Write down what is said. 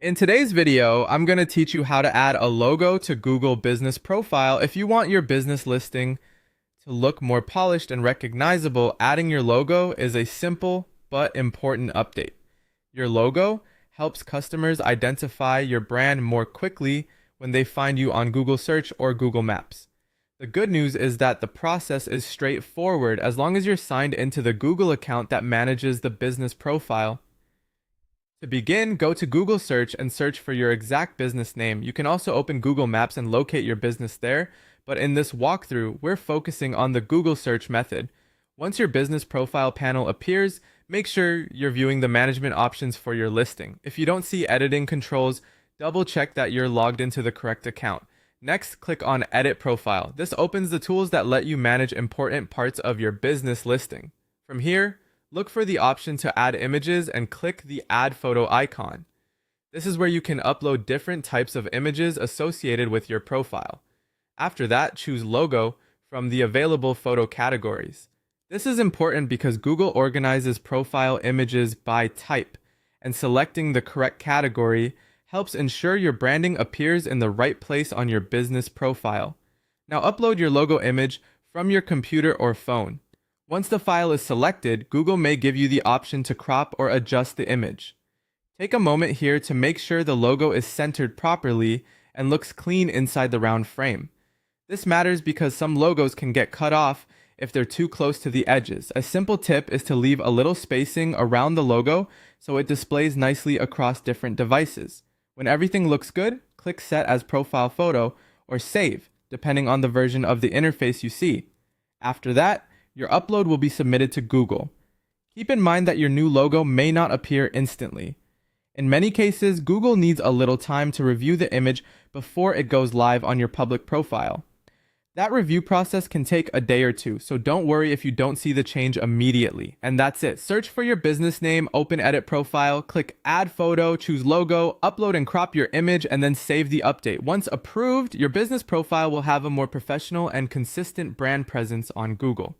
In today's video, I'm going to teach you how to add a logo to Google Business Profile. If you want your business listing to look more polished and recognizable, adding your logo is a simple but important update. Your logo helps customers identify your brand more quickly when they find you on Google Search or Google Maps. The good news is that the process is straightforward as long as you're signed into the Google account that manages the business profile. To begin, go to Google Search and search for your exact business name. You can also open Google Maps and locate your business there, but in this walkthrough, we're focusing on the Google Search method. Once your business profile panel appears, make sure you're viewing the management options for your listing. If you don't see editing controls, double check that you're logged into the correct account. Next, click on Edit Profile. This opens the tools that let you manage important parts of your business listing. From here, look for the option to add images and click the Add Photo icon. This is where you can upload different types of images associated with your profile. After that, choose Logo from the available photo categories. This is important because Google organizes profile images by type, and selecting the correct category helps ensure your branding appears in the right place on your business profile. Now upload your logo image from your computer or phone. Once the file is selected, Google may give you the option to crop or adjust the image. Take a moment here to make sure the logo is centered properly and looks clean inside the round frame. This matters because some logos can get cut off if they're too close to the edges. A simple tip is to leave a little spacing around the logo so it displays nicely across different devices. When everything looks good, click Set as Profile Photo or Save, depending on the version of the interface you see. After that, your upload will be submitted to Google. Keep in mind that your new logo may not appear instantly. In many cases, Google needs a little time to review the image before it goes live on your public profile. That review process can take a day or two, so don't worry if you don't see the change immediately. And that's it. Search for your business name, open Edit Profile, click Add Photo, choose Logo, upload and crop your image, and then save the update. Once approved, your business profile will have a more professional and consistent brand presence on Google.